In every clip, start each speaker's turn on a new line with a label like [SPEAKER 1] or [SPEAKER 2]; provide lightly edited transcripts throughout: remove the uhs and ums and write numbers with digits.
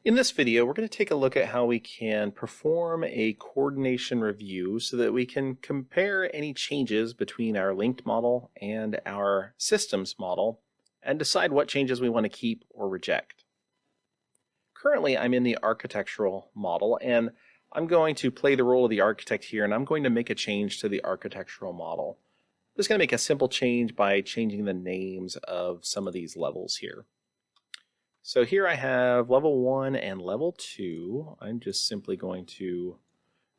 [SPEAKER 1] In this video, we're going to take a look at how we can perform a coordination review so that we can compare any changes between our linked model and our systems model and decide what changes we want to keep or reject. Currently, I'm in the architectural model, and I'm going to play the role of the architect here, and I'm going to make a change to the architectural model. I'm just going to make a simple change by changing the names of some of these levels here. So here I have level 1 and level 2. I'm just simply going to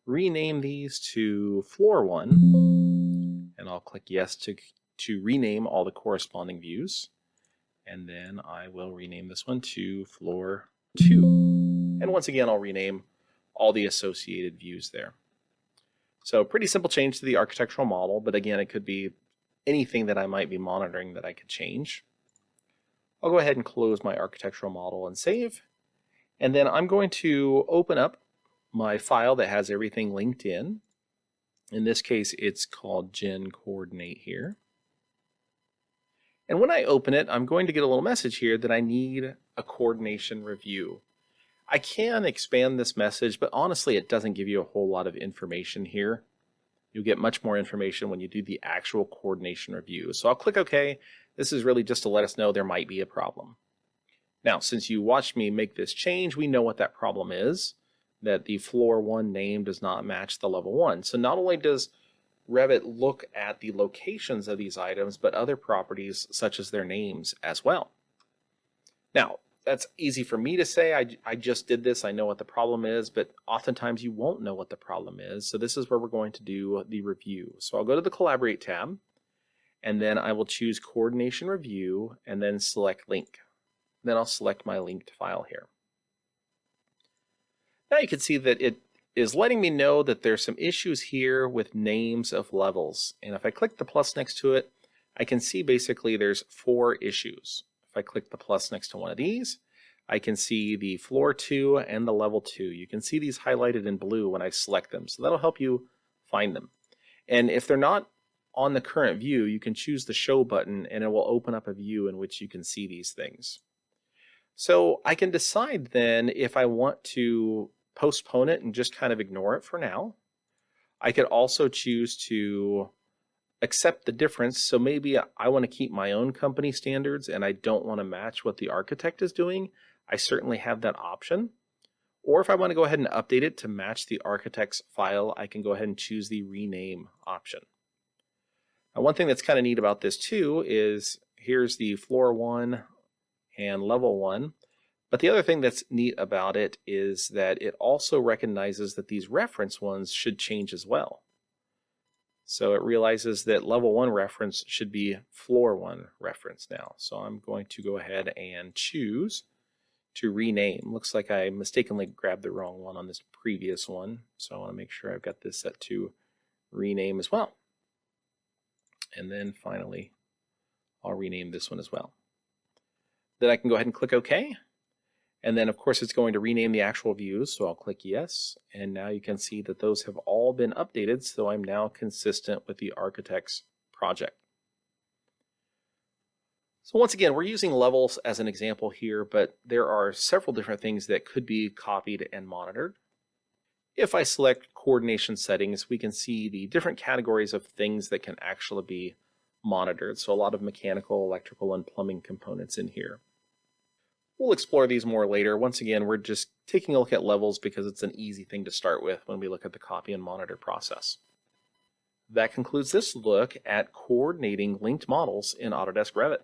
[SPEAKER 1] rename these to floor 1, and I'll click yes to rename all the corresponding views. And then I will rename this one to floor 2. And once again, I'll rename all the associated views there. So pretty simple change to the architectural model, but again, it could be anything that I might be monitoring that I could change. I'll go ahead and close my architectural model and save. And then I'm going to open up my file that has everything linked in. In this case, it's called Gen Coordinate here. And when I open it, I'm going to get a little message here that I need a coordination review. I can expand this message, but honestly, it doesn't give you a whole lot of information here. You'll get much more information when you do the actual coordination review. So I'll click OK. This is really just to let us know there might be a problem. Now, since you watched me make this change, we know what that problem is, that the floor 1 name does not match the level 1. So not only does Revit look at the locations of these items, but other properties such as their names as well. Now, that's easy for me to say. I just did this. I know what the problem is, but oftentimes you won't know what the problem is. So this is where we're going to do the review. So I'll go to the Collaborate tab, and then I will choose Coordination Review, and then select Link. Then I'll select my linked file here. Now you can see that it is letting me know that there's some issues here with names of levels. And if I click the plus next to it, I can see basically there's 4 issues. If I click the plus next to one of these, I can see the floor 2 and the level 2. You can see these highlighted in blue when I select them. So that'll help you find them. And if they're not on the current view, you can choose the show button and it will open up a view in which you can see these things. So I can decide then if I want to postpone it and just kind of ignore it for now. I could also choose to accept the difference. So maybe I want to keep my own company standards and I don't want to match what the architect is doing. I certainly have that option. Or if I want to go ahead and update it to match the architect's file, I can go ahead and choose the rename option. Now, one thing that's kind of neat about this too is here's the floor 1 and level 1. But the other thing that's neat about it is that it also recognizes that these reference ones should change as well. So it realizes that level 1 reference should be floor 1 reference now. So I'm going to go ahead and choose to rename. Looks like I mistakenly grabbed the wrong one on this previous one. So I want to make sure I've got this set to rename as well. And then finally, I'll rename this one as well. Then I can go ahead and click OK. And then of course it's going to rename the actual views, so I'll click yes. And now you can see that those have all been updated, so I'm now consistent with the architect's project. So once again, we're using levels as an example here, but there are several different things that could be copied and monitored. If I select coordination settings, we can see the different categories of things that can actually be monitored. So a lot of mechanical, electrical, and plumbing components in here. We'll explore these more later. Once again, we're just taking a look at levels because it's an easy thing to start with when we look at the copy and monitor process. That concludes this look at coordinating linked models in Autodesk Revit.